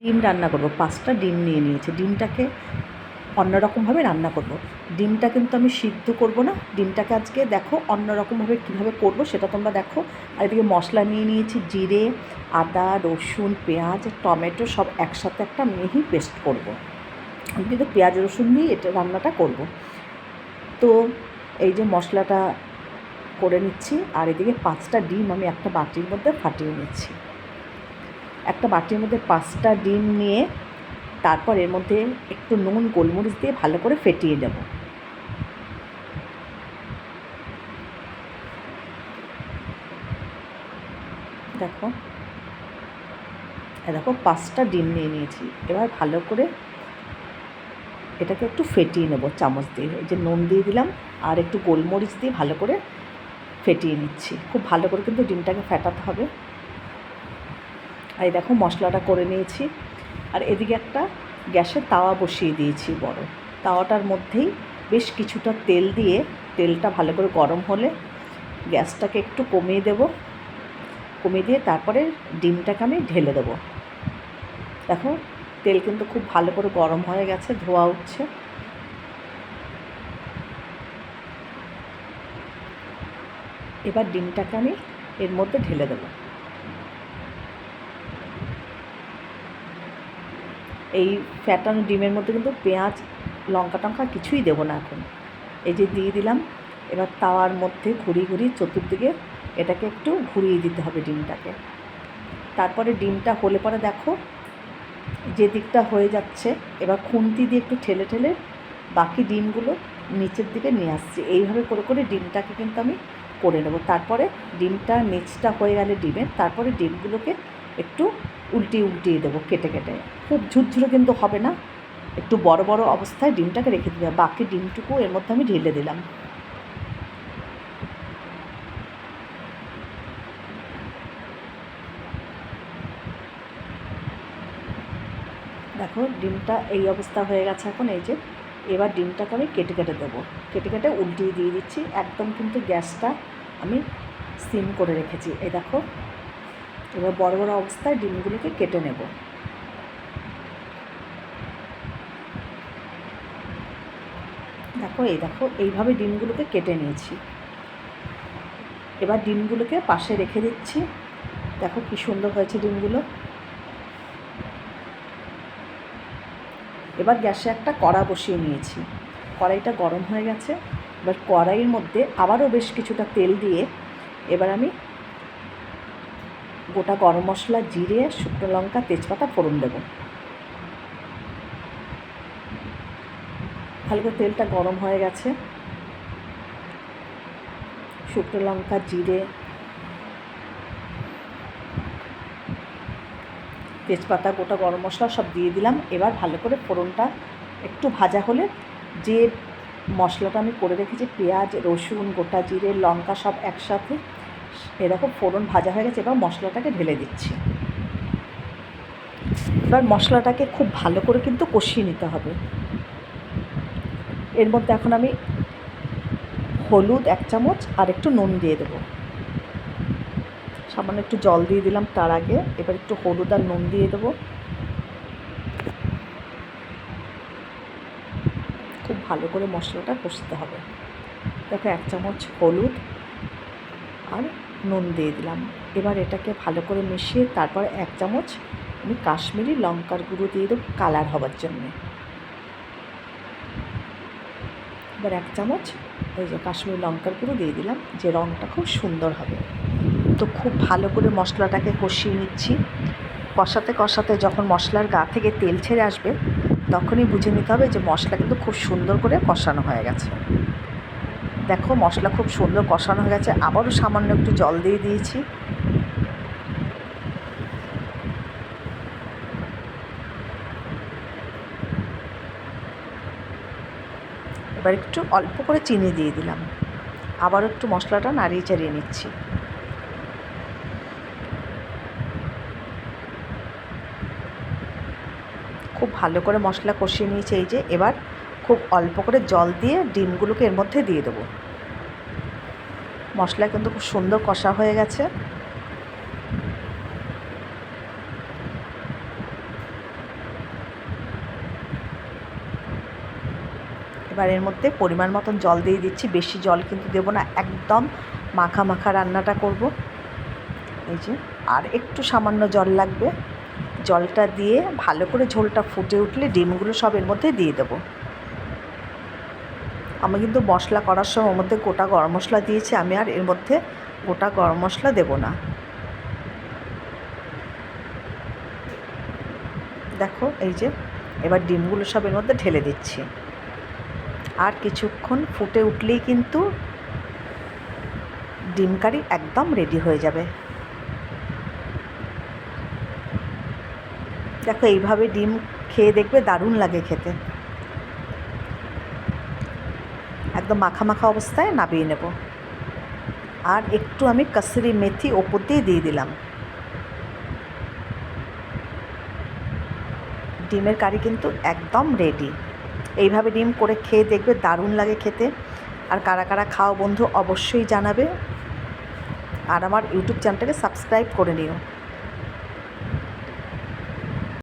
ডিম রান্না করব, 5টা ডিম নিয়ে নিয়েছি। ডিমটাকে অন্যরকমভাবে রান্না করব। ডিমটা কিন্তু আমি সিদ্ধ করব না, ডিমটাকে আজকে দেখো অন্যরকমভাবে কীভাবে করব সেটা তোমরা দেখো। আর এদিকে মশলা নিয়ে নিয়েছি, জিরে, আদা, রসুন, পেঁয়াজ, টমেটো সব একসাথে একটা মিহি পেস্ট করব। আমি কিন্তু পেঁয়াজ রসুন দিয়ে এটা রান্নাটা করব। তো এই যে মশলাটা করে নিচ্ছি, আর এদিকে 5টা ডিম আমি একটা বাটির মধ্যে ফাটিয়ে নিচ্ছি। একটা বাটির মধ্যে 5টা ডিম নিয়ে তারপর এর মধ্যে একটু নুন গোলমরিচ দিয়ে ভালো করে ফেটিয়ে দেব। দেখো দেখো 5টা ডিম নিয়ে নিয়েছি। এবার ভালো করে এটাকে একটু ফেটিয়ে নেব চামচ দিয়ে। এই যে নুন দিয়ে দিলাম আর একটু গোলমরিচ দিয়ে ভালো করে ফেটিয়ে নিচ্ছি। খুব ভালো করে কিন্তু ডিমটাকে ফেটাতে হবে। আর এই দেখো মশলাটা করে নিয়েছি। আর এদিকে একটা গ্যাসে তাওয়া বসিয়ে দিয়েছি বড়। তাওয়াটার মধ্যেই বেশ কিছুটা তেল দিয়ে, তেলটা ভালো করে গরম হলে গ্যাসটাকে একটু কমিয়ে দেব। কমিয়ে দিয়ে তারপরে ডিমটাকে আমি ঢেলে দেবো। দেখো তেল কিন্তু খুব ভালো করে গরম হয়ে গেছে, ধোয়া উঠছে। এবার ডিমটাকে আমি এর মধ্যে ঢেলে দেবো। এই ফ্যাটানো ডিমের মধ্যে কিন্তু পেঁয়াজ লঙ্কা টঙ্কা কিছুই দেবো না এখন। এই যে দিয়ে দিলাম। এবার তাওয়ার মধ্যে ঘুরিয়ে চতুর্দিকে এটাকে একটু ঘুরিয়ে দিতে হবে ডিমটাকে। তারপরে ডিমটা হলে পরে দেখো যে দিকটা হয়ে যাচ্ছে, এবার খুন্তি দিয়ে একটু ঠেলে ঠেলে বাকি ডিমগুলো নিচের দিকে নিয়ে আসছি। এইভাবে করে করে ডিমটাকে কিন্তু আমি করে নেব। তারপরে ডিমটা নিচটা হয়ে গেলে ডিমের, তারপরে ডিমগুলোকে একটু উল্টিয়ে দেবো কেটে কেটে। খুব ঝুরঝুরে কিন্তু হবে না, একটু বড় বড় অবস্থায় ডিমটাকে রেখে দিতে হবে। বাকি ডিমটুকু এর মধ্যে আমি ঢেলে দিলাম। দেখো ডিমটা এই অবস্থা হয়ে গেছে এখন। এই যে এবার ডিমটাকে আমি কেটে কেটে দেবো, কেটে কেটে উল্টিয়ে দিয়ে দিচ্ছি। একদম কিন্তু গ্যাসটা আমি সিম করে রেখেছি। এই দেখো এবার বড় বড় অবস্থায় ডিমগুলোকে কেটে নেব। দেখো এই দেখো এইভাবে ডিমগুলোকে কেটে নিয়েছি। এবার ডিমগুলোকে পাশে রেখে দিচ্ছি। দেখো কী সুন্দর হয়েছে ডিমগুলো। এবার গ্যাসে একটা কড়া বসিয়ে নিয়েছি। কড়াইটা গরম হয়ে গেছে। এবার কড়াইয়ের মধ্যে আবারও বেশ কিছুটা তেল দিয়ে এবার আমি গোটা গরম মশলা, জিরে, শুকনো লঙ্কা, তেজপাতা ফোড়ন দেব। ভালো করে তেলটা গরম হয়ে গেছে। শুকনো লঙ্কা, জিরে, তেজপাতা, গোটা গরম মশলা সব দিয়ে দিলাম। এবার ভালো করে ফোড়নটা একটু ভাজা হলে যে মশলাটা আমি করে রেখেছি, পেঁয়াজ, রসুন, গোটা জিরে, লঙ্কা সব একসাথে, এরকম ফোড়ন ভাজা হয়ে গেছে। এবার মশলাটাকে ঢেলে দিচ্ছি। এবার মশলাটাকে খুব ভালো করে কিন্তু কষিয়ে নিতে হবে। এর মধ্যে এখন আমি হলুদ 1 চামচ আর একটু নুন দিয়ে দেবো। সামান্য একটু জল দিয়ে দিলাম তার আগে। এবার একটু হলুদ আর নুন দিয়ে দেবো। খুব ভালো করে মশলাটা কষতে হবে। দেখো 1 চামচ হলুদ আর নুন দিয়ে দিলাম। এবার এটাকে ভালো করে মিশিয়ে তারপর 1 চামচ আমি কাশ্মীরি লঙ্কার গুঁড়ো দিয়ে দেবো কালার হওয়ার জন্যে। এবার 1 চামচ ওই যে কাশ্মীরি লঙ্কার গুঁড়ো দিয়ে দিলাম, যে রঙটা খুব সুন্দর হবে। তো খুব ভালো করে মশলাটাকে কষিয়ে নিচ্ছি। কষাতে কষাতে যখন মশলার গা থেকে তেল ছেড়ে আসবে তখনই বুঝে নিতে হবে যে মশলা কিন্তু খুব সুন্দর করে কষানো হয়ে গেছে। দেখো মশলা খুব সুন্দর কষানো হয়ে গেছে। আবারও সামান্য একটু জল দিয়ে দিয়েছি। এবার একটু অল্প করে চিনি দিয়ে দিলাম। আবারও একটু মশলাটা নাড়িয়ে চাড়িয়ে নিচ্ছি। খুব ভালো করে মশলা কষিয়ে নিয়েছি। এই যে এবার খুব অল্প করে জল দিয়ে ডিমগুলোকে এর মধ্যে দিয়ে দেবো। মশলা কিন্তু খুব সুন্দর কষা হয়ে গেছে। এবার এর মধ্যে পরিমাণ মতন জল দিয়ে দিচ্ছি, বেশি জল কিন্তু দেবো না, একদম মাখা মাখা রান্নাটা করব। এই যে আর একটু সামান্য জল লাগবে, জলটা দিয়ে ভালো করে ঝোলটা ফুটে উঠলে ডিমগুলো সব এর মধ্যে দিয়ে দেবো। আমি কিন্তু মশলা করার সময় ওর মধ্যে গোটা গরম মশলা দিয়েছি, আমি আর এর মধ্যে গোটা গরম মশলা দেবো না। দেখো এই যে এবার ডিমগুলো সব এর মধ্যে ঢেলে দিচ্ছি, আর কিছুক্ষণ ফুটে উঠলেই কিন্তু ডিম কারি একদম রেডি হয়ে যাবে। দেখো এইভাবে ডিম খেয়ে দেখবে দারুণ লাগে খেতে। একদম মাখা মাখা অবস্থায় নামিয়ে নেব। আর একটু আমি কসুরি মেথি ওপর দিয়ে দিলাম। ডিমের কারি কিন্তু একদম রেডি। এইভাবে ডিম করে খেয়ে দেখবে দারুণ লাগে খেতে। আর কারা কারা খাও বন্ধু অবশ্যই জানাবে, আর আমার ইউটিউব চ্যানেলটাকে সাবস্ক্রাইব করে নিও।